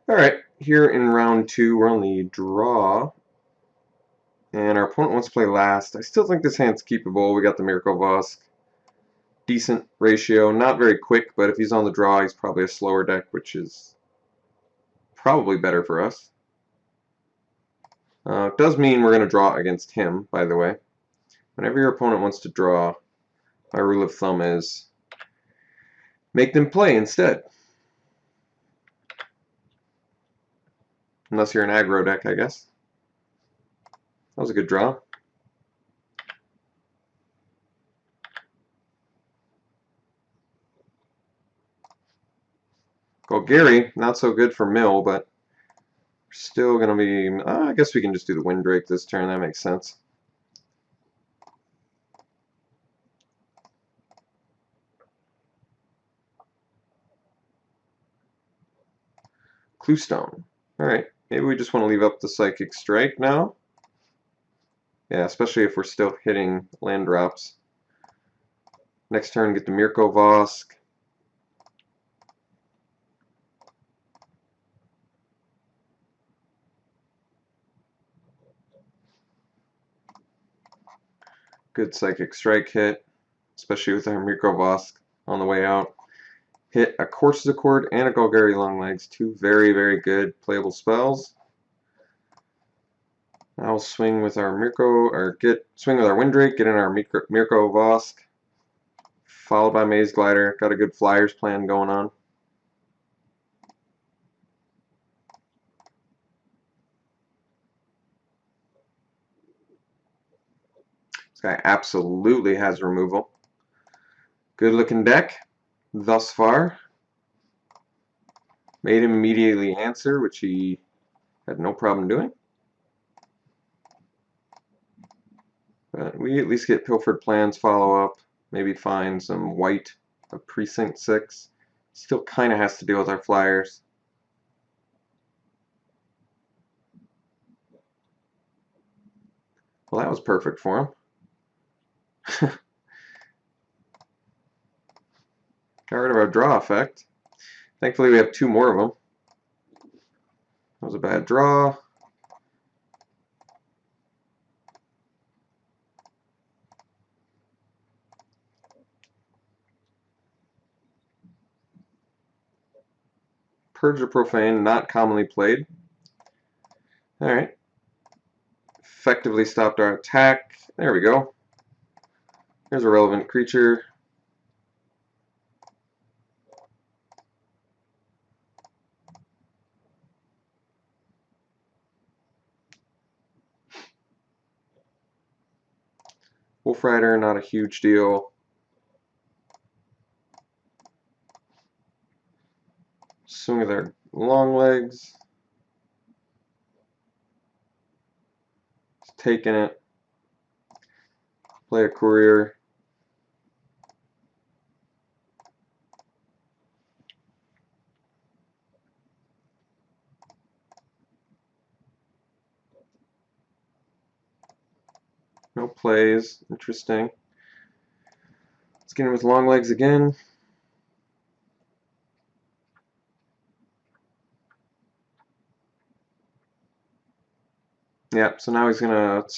Alright, here in round 2, we're on the draw. And our opponent wants to play last. I still think this hand's keepable. We got the Miracle Vosk. Decent ratio. Not very quick, but if he's on the draw, he's probably a slower deck, which is probably better for us. It does mean we're going to draw against him, by the way. Whenever your opponent wants to draw, my rule of thumb is make them play instead. Unless you're an aggro deck, I guess. That was a good draw. Golgari, not so good for mill, but still going to be... I guess we can just do the Windrake this turn. That makes sense. Cluestone. Alright, maybe we just want to leave up the Psychic Strike now. Yeah, especially if we're still hitting land drops. Next turn, get the Mirko Vosk. Good Psychic Strike hit, especially with our Mirko Vosk on the way out. Hit a Courses Accord and a Golgari Longlegs, two very, very good playable spells. Now we'll swing with our swing with our Windrake, get in our Mirko Vosk, followed by Maze Glider. Got a good Flyers plan going on. This guy absolutely has removal. Good looking deck thus far. Made him immediately answer, which he had no problem doing. But we at least get Pilfered Plans follow-up, maybe find some white of Precinct 6. Still kind of has to deal with our Flyers. Well, that was perfect for him. Got rid of our draw effect. Thankfully, we have two more of them. That was a bad draw. Purge or Profane, not commonly played. Alright. Effectively stopped our attack. There we go. Here's a relevant creature. Wolf Rider, not a huge deal. Swing with our Longlegs. Just taking it. Play a Courier. No plays. Interesting. Let's get in with Longlegs again. Yep, so now he's going to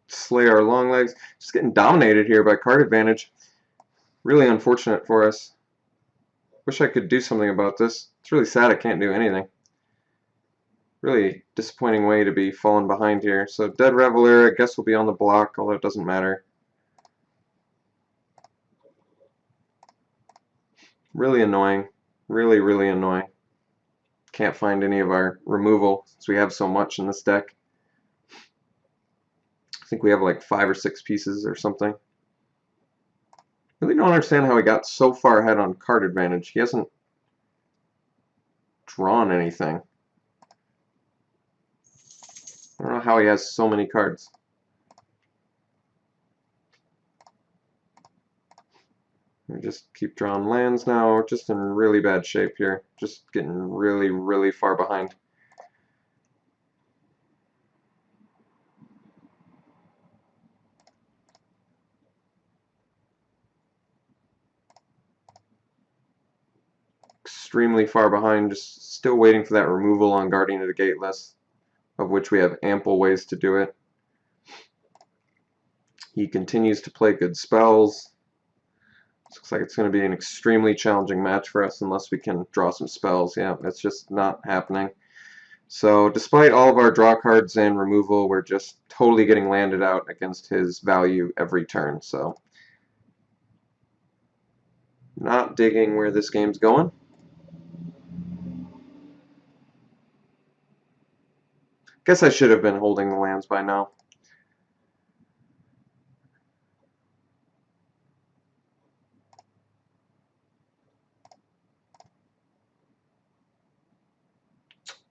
slay our Longlegs. Just getting dominated here by card advantage. Really unfortunate for us. Wish I could do something about this. It's really sad I can't do anything. Really disappointing way to be falling behind here. So Dead Reveler, I guess, will be on the block, although it doesn't matter. Really annoying. Really, really annoying. Can't find any of our removal since we have so much in this deck. I think we have like 5 or 6 pieces or something. Really don't understand how he got so far ahead on card advantage. He hasn't drawn anything. I don't know how he has so many cards. We just keep drawing lands now. We're just in really bad shape here. Just getting really, really far behind. Extremely far behind. Just Still waiting for that removal on Guardian of the Gateless, of which we have ample ways to do it. He continues to play good spells. Looks like it's going to be an extremely challenging match for us unless we can draw some spells. Yeah, that's just not happening. So despite all of our draw cards and removal, we're just totally getting landed out against his value every turn. So not digging where this game's going. Guess I should have been holding the lands by now.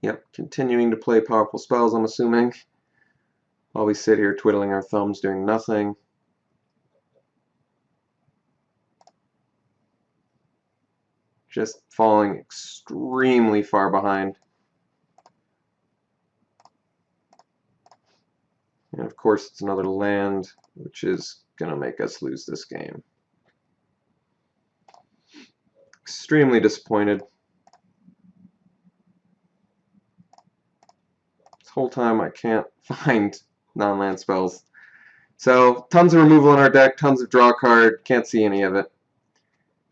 Yep, continuing to play powerful spells, I'm assuming. While we sit here twiddling our thumbs doing nothing. Just falling extremely far behind. And of course it's another land, which is going to make us lose this game. Extremely disappointed. This whole time I can't find non-land spells. So tons of removal in our deck, tons of draw card, can't see any of it.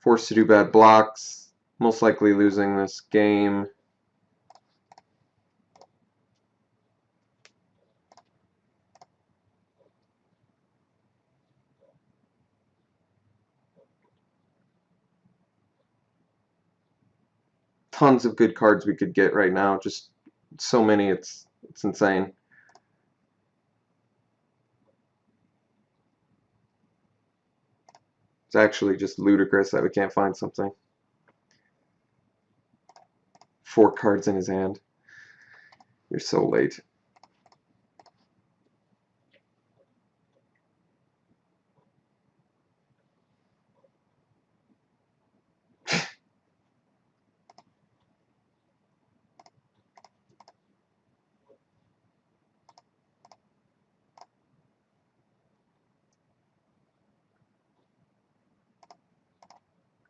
Forced to do bad blocks, most likely losing this game. Tons of good cards we could get right now, just so many, it's insane. It's actually just ludicrous that we can't find something. 4 cards in his hand. You're so late.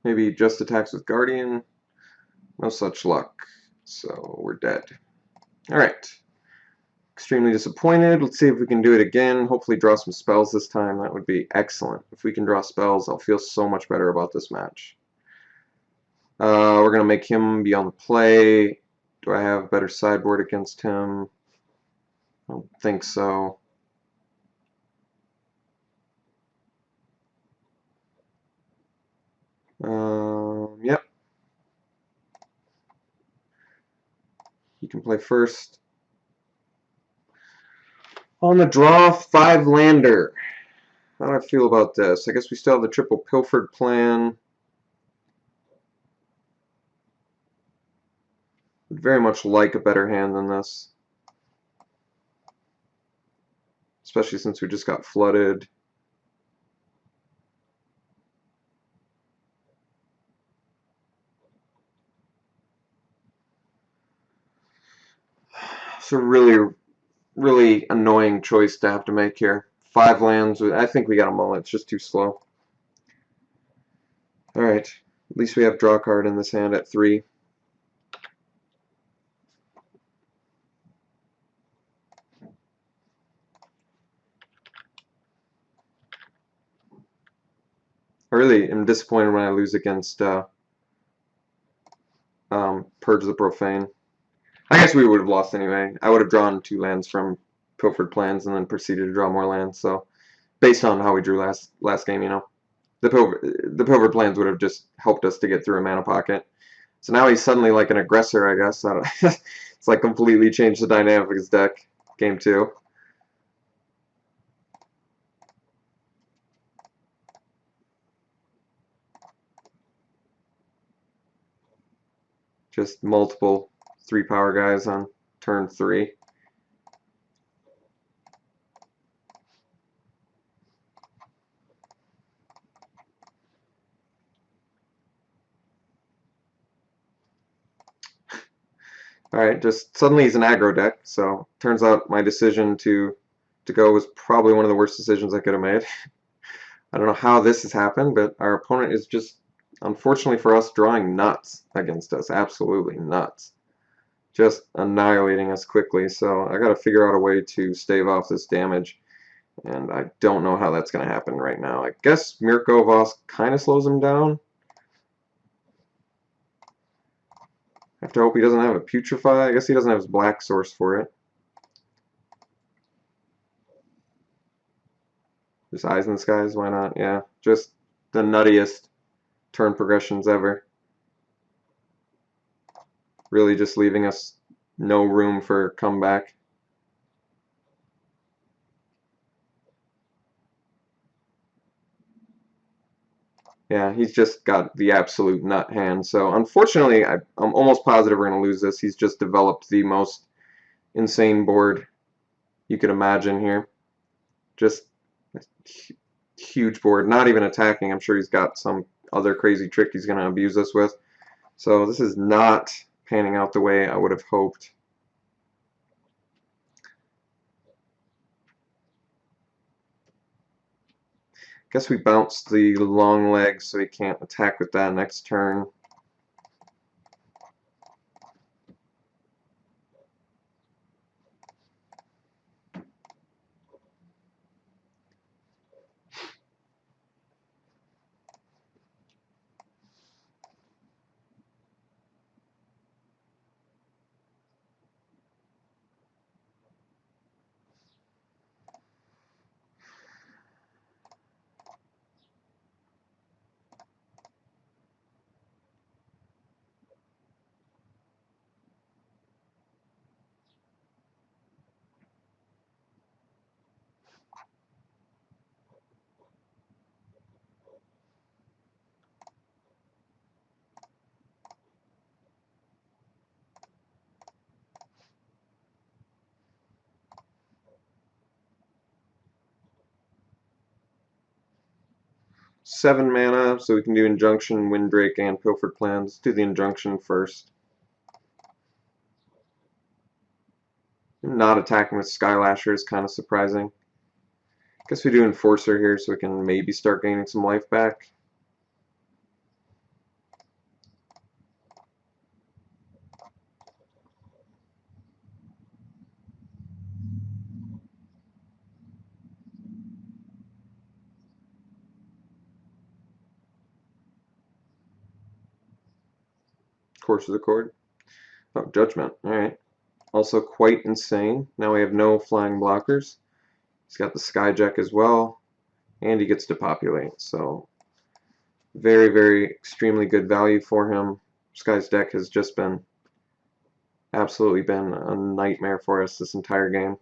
Maybe just attacks with Guardian. No such luck. So we're dead. Alright. Extremely disappointed. Let's see if we can do it again. Hopefully draw some spells this time. That would be excellent. If we can draw spells, I'll feel so much better about this match. We're going to make him be on the play. Do I have better sideboard against him? I don't think so. Yep. He can play first. On the draw, 5-lander. How do I feel about this? I guess we still have the triple pilfered plan. Would very much like a better hand than this. Especially since we just got flooded. It's a really annoying choice to have to make here. 5 lands. I think we got a mullet. It's just too slow. Alright. At least we have draw card in this hand at 3. I really am disappointed when I lose against Purge the Profane. I guess we would have lost anyway. I would have drawn 2 lands from Pilfered Plans and then proceeded to draw more lands. So, based on how we drew last game, you know, the Pilfered Plans would have just helped us to get through a mana pocket. So now he's suddenly like an aggressor, I guess. It's like completely changed the dynamic of his deck. Game 2. Just multiple 3-power guys on turn 3. Alright, just suddenly he's an aggro deck, so turns out my decision to go was probably one of the worst decisions I could have made. I don't know how this has happened, but our opponent is just, unfortunately for us, drawing nuts against us. Absolutely nuts. just annihilating us quickly. So I got to figure out a way to stave off this damage. And I don't know how that's going to happen right now. I guess Mirko Voss kind of slows him down. I have to hope he doesn't have a Putrefy. I guess he doesn't have his black source for it. Just Eyes in the Skies, why not? Yeah, just the nuttiest turn progressions ever. Really just leaving us no room for comeback. Yeah, he's just got the absolute nut hand. So unfortunately, I'm almost positive we're going to lose this. He's just developed the most insane board you could imagine here. Just a huge board, not even attacking. I'm sure he's got some other crazy trick he's going to abuse us with. So this is not panning out the way I would have hoped. Guess we bounced the long legs so he can't attack with that next turn. Seven mana, so we can do Injunction, Windrake, and Pilfered Plans. Let's do the Injunction first. Not attacking with Skylasher is kind of surprising. Guess we do Enforcer here so we can maybe start gaining some life back. Course of the Chord. Oh, Judgment. Alright. Also quite insane. Now we have no flying blockers. He's got the Skyjack as well. And he gets to populate. So very, very extremely good value for him. This guy's deck has just been absolutely been a nightmare for us this entire game.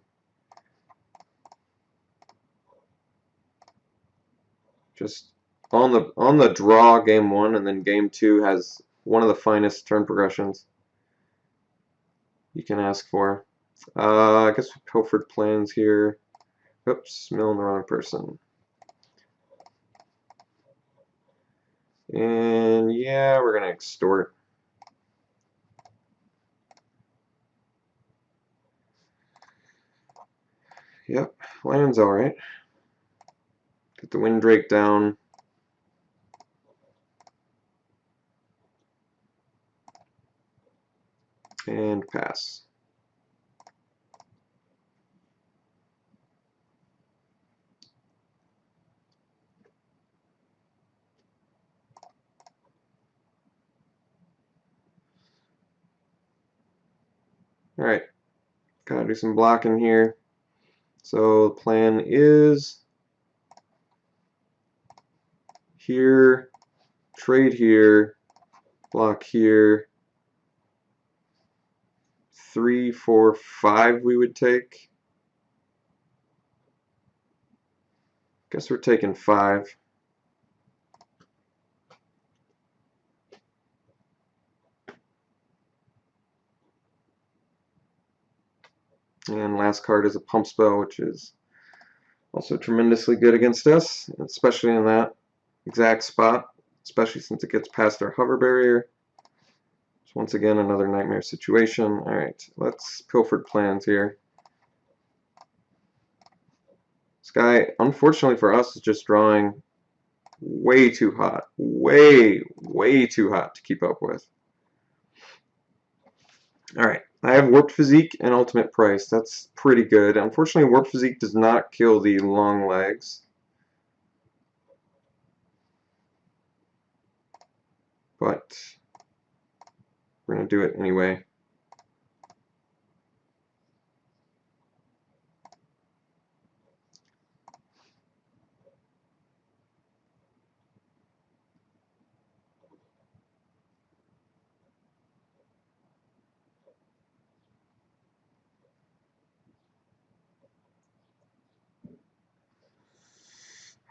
Just on the draw game 1, and then game 2 has one of the finest turn progressions you can ask for. I guess we Pilfered Plans here. Oops, milling the wrong person. And yeah, we're gonna extort. Yep, land's alright. Get the Windrake down. And pass. Alright, gotta do some blocking here. So the plan is here, trade here, block here. 3, 4, 5 we would take. Guess we're taking 5. And last card is a Pump Spell, which is also tremendously good against us, especially in that exact spot, especially since it gets past our hover barrier. So once again, another nightmare situation. Alright, let's Pilfered Plans here. This guy, unfortunately for us, is just drawing way too hot. Way too hot to keep up with. Alright, I have Warped Physique and Ultimate Price. That's pretty good. Unfortunately, Warped Physique does not kill the long legs. But we're going to do it anyway.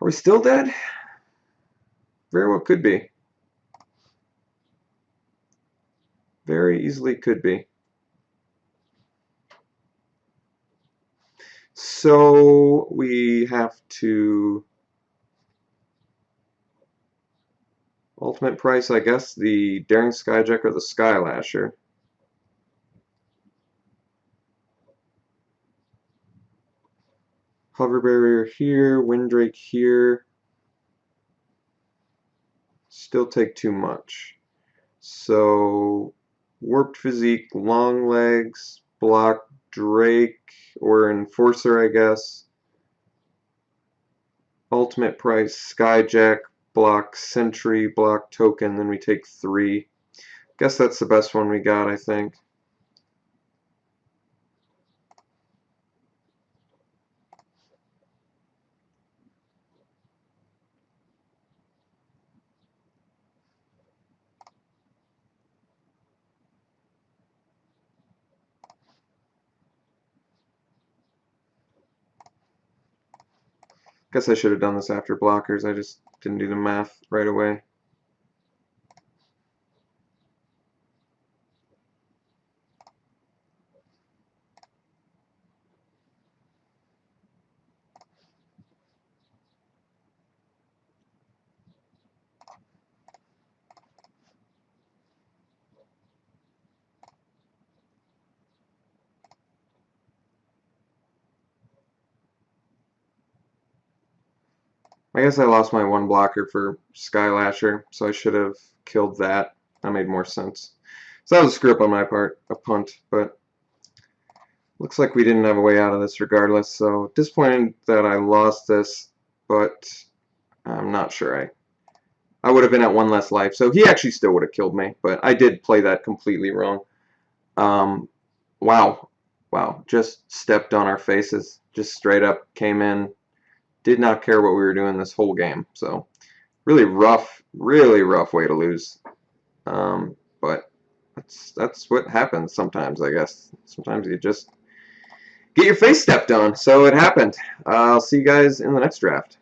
Are we still dead? Very well could be. Very easily could be. So we have to Ultimate Price, I guess, the Daring Skyjack or the Skylasher. Hover Barrier here, Windrake here. Still take too much. So Warped Physique, Long Legs, block Drake, or Enforcer, I guess. Ultimate Price, Skyjack, block Sentry, block Token, then we take 3. Guess that's the best one we got, I think. Guess I should have done this after blockers. I just didn't do the math right away. I guess I lost my 1 blocker for Skylasher, so I should have killed that. That made more sense. So that was a screw up on my part, a punt, but looks like we didn't have a way out of this regardless, so disappointed that I lost this, but I'm not sure I would have been at 1 less life, so he actually still would have killed me, but I did play that completely wrong. Wow, just stepped on our faces, just straight up came in, did not care what we were doing this whole game, so really rough way to lose. But that's what happens sometimes, I guess. Sometimes you just get your face stepped on, so it happened. I'll see you guys in the next draft.